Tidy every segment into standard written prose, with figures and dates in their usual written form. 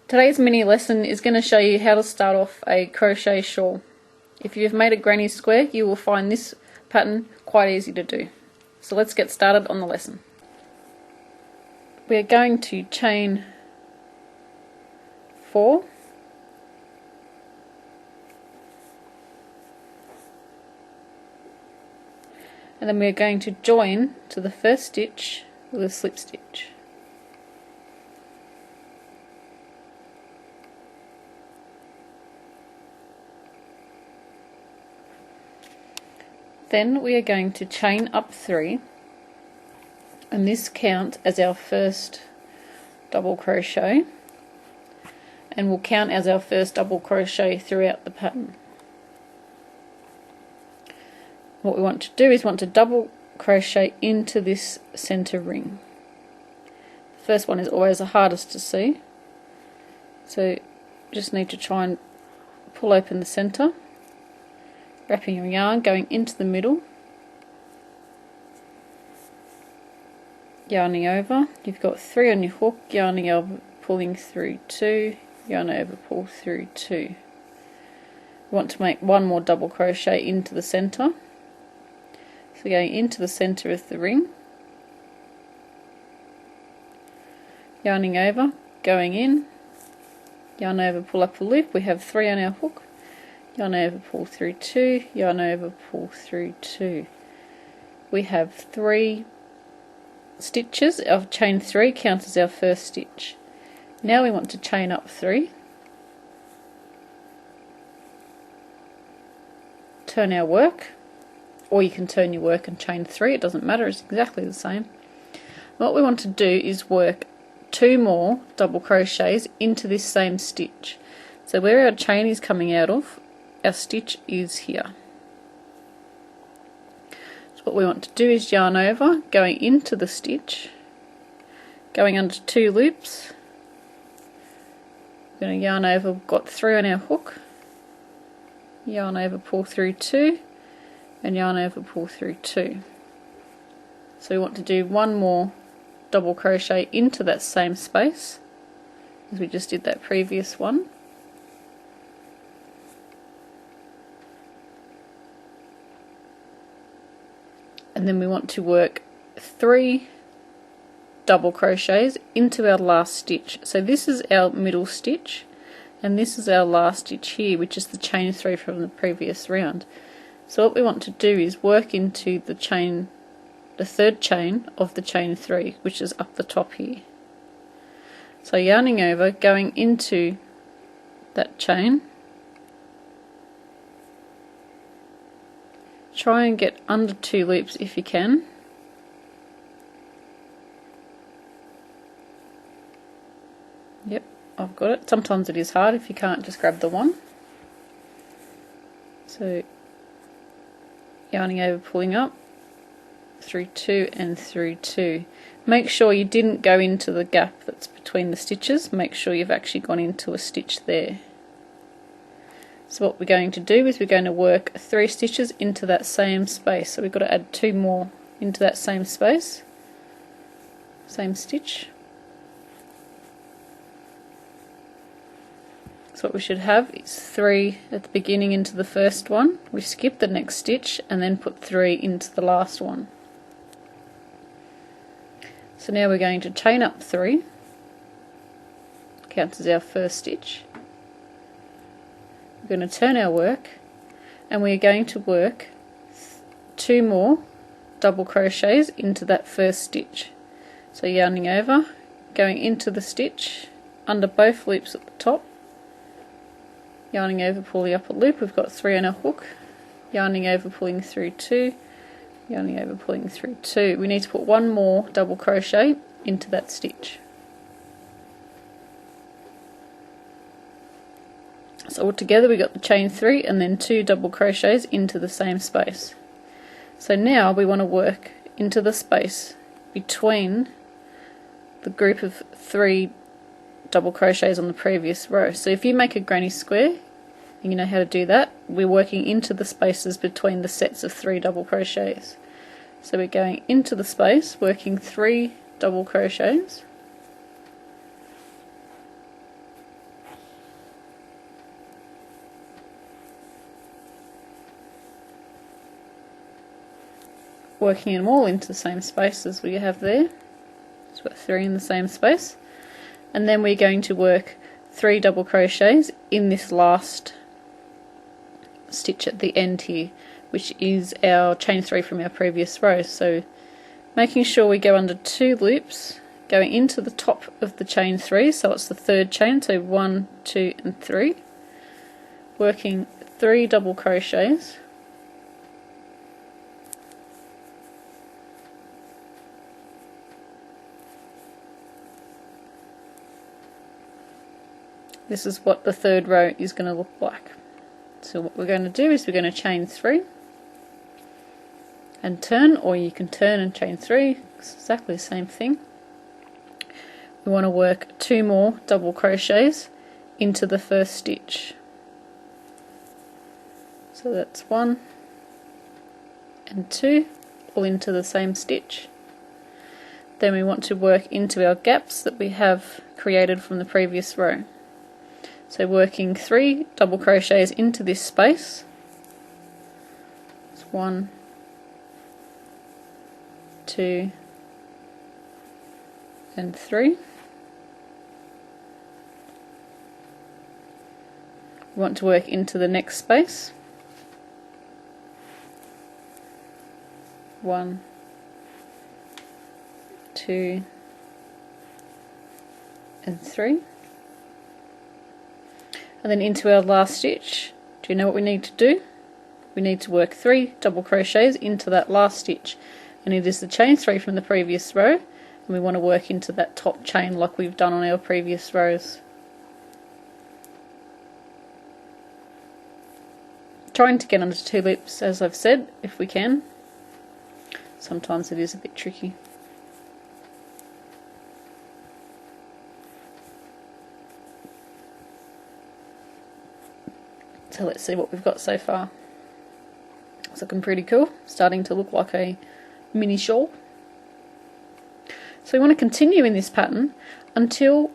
Today's mini lesson is going to show you how to start off a crochet shawl. If you've made a granny square, you will find this pattern quite easy to do. So let's get started on the lesson. We are going to chain 4, and then we are going to join to the first stitch with a slip stitch. Then we are going to chain up 3, and this counts as our first double crochet, and will count as our first double crochet throughout the pattern. What we want to do is want to double crochet into this center ring. The first one is always the hardest to see, so you just need to try and pull open the center, wrapping your yarn, going into the middle, yarning over. You've got 3 on your hook, yarning over, pulling through 2, yarn over, pull through 2. You want to make one more double crochet into the center. So going into the center of the ring, yarning over, going in, yarn over, pull up a loop. We have 3 on our hook, yarn over, pull through 2, yarn over, pull through 2. We have 3 stitches. Our chain 3 counts as our first stitch. Now we want to chain up 3, turn our work, or you can turn your work and chain 3, it doesn't matter, it's exactly the same. What we want to do is work 2 more double crochets into this same stitch. So where our chain is coming out of, our stitch is here. So what we want to do is yarn over, going into the stitch, going under 2 loops. We're going to yarn over, we've got 3 on our hook, yarn over, pull through 2, and yarn over, pull through 2. So we want to do one more double crochet into that same space as we just did that previous one. And then we want to work 3 double crochets into our last stitch. So this is our middle stitch, and this is our last stitch here, which is the chain 3 from the previous round. So what we want to do is work into the chain, the third chain of the chain 3, which is up the top here. So yarning over, going into that chain, try and get under 2 loops if you can. Yep, I've got it. Sometimes it is hard if you can't just grab the one. So yarning over, pulling up through 2 and through 2. Make sure you didn't go into the gap that's between the stitches. Make sure you've actually gone into a stitch there. So what we're going to do is we're going to work 3 stitches into that same space. So we've got to add 2 more into that same space, same stitch. So what we should have is 3 at the beginning into the first one. We skip the next stitch and then put 3 into the last one. So now we're going to chain up 3, counts as our first stitch. We're going to turn our work, and we are going to work 2 more double crochets into that first stitch. So yarning over, going into the stitch, under both loops at the top, yarning over, pulling up a loop. We've got 3 on our hook, yarning over, pulling through 2, yarning over, pulling through 2. We need to put 1 more double crochet into that stitch. So altogether we got the chain 3 and then 2 double crochets into the same space. So now we want to work into the space between the group of 3 double crochets on the previous row. So if you make a granny square, and you know how to do that, we're working into the spaces between the sets of 3 double crochets. So we're going into the space, working 3 double crochets, working them all into the same space as we have there. So we've got 3 in the same space, and then we're going to work 3 double crochets in this last stitch at the end here, which is our chain 3 from our previous row. So making sure we go under 2 loops, going into the top of the chain 3, so it's the 3rd chain, so 1, 2 and 3, working 3 double crochets, this is what the 3rd row is going to look like. So what we're going to do is we're going to chain 3 and turn, or you can turn and chain 3, it's exactly the same thing. We want to work 2 more double crochets into the first stitch. So that's 1 and 2, all into the same stitch. Then we want to work into our gaps that we have created from the previous row. So working 3 double crochets into this space. It's 1, 2 and 3. We want to work into the next space. 1, 2 and 3. And then into our last stitch. Do you know what we need to do? We need to work 3 double crochets into that last stitch, and it is the chain 3 from the previous row, and we want to work into that top chain like we've done on our previous rows. Trying to get under 2 loops, as I've said, if we can. Sometimes it is a bit tricky. So let's see what we've got so far. It's looking pretty cool, starting to look like a mini shawl. So we want to continue in this pattern until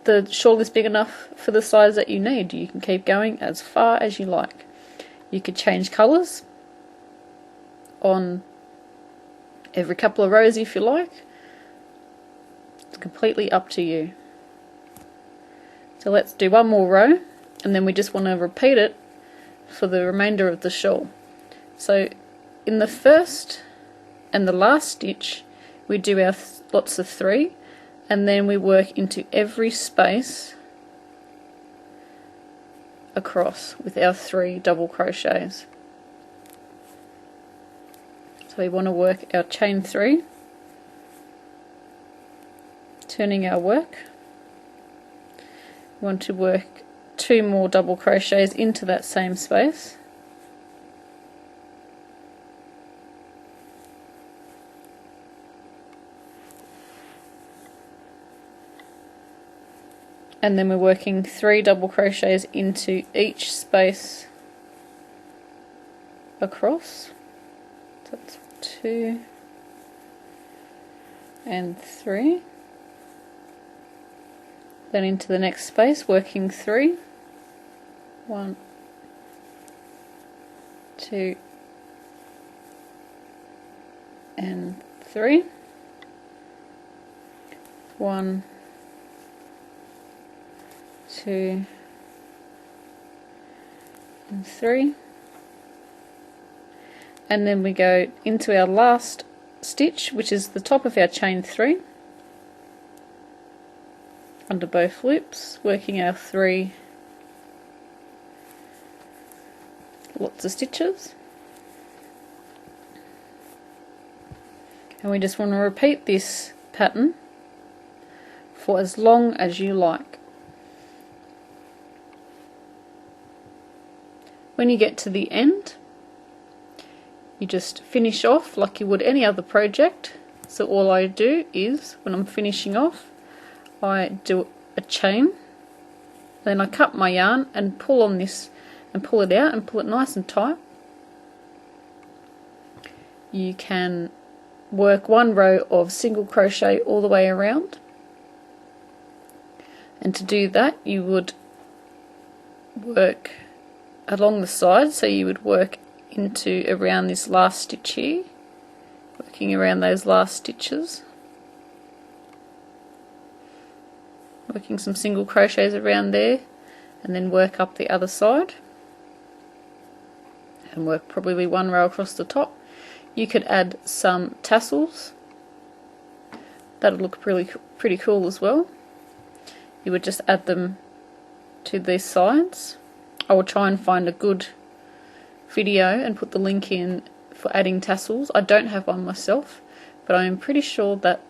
the shawl is big enough for the size that you need. You can keep going as far as you like. You could change colours on every couple of rows if you like. It's completely up to you. So let's do one more row, and then we just want to repeat it for the remainder of the shawl. So in the first and the last stitch we do our lots of 3, and then we work into every space across with our 3 double crochets. So we want to work our chain 3, turning our work. We want to work 2 more double crochets into that same space. And then we're working 3 double crochets into each space across. So that's 2 and 3. Then into the next space, working 3. 1, 2 and 3. 1, 2 and 3, and then we go into our last stitch, which is the top of our chain 3, under both loops, working our 3 lots of stitches, and we just want to repeat this pattern for as long as you like. When you get to the end, you just finish off like you would any other project. So all I do is, when I'm finishing off, I do a chain, then I cut my yarn and pull on this and pull it out and pull it nice and tight. You can work 1 row of single crochet all the way around, and to do that you would work along the side, so you would work into around this last stitch here, working around those last stitches, working some single crochets around there, and then work up the other side and work probably one row across the top. You could add some tassels, that'll look pretty cool as well. You would just add them to these sides. I will try and find a good video and put the link in for adding tassels. I don't have one myself, but I am pretty sure that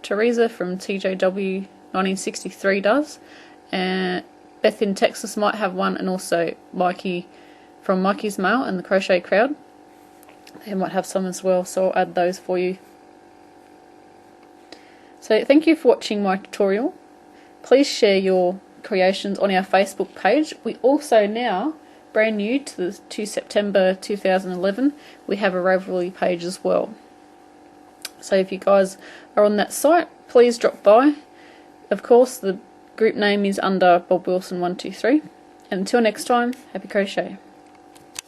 Teresa from TJW 1963 does, and Beth in Texas might have one, and also Mikey from Mikey's Mail and the Crochet Crowd, they might have some as well, so I'll add those for you. So thank you for watching my tutorial. Please share your creations on our Facebook page. We also now, brand new to September 2011, we have a Ravelry page as well. So if you guys are on that site, please drop by. Of course, the group name is under Bob Wilson 123. And until next time, happy crochet.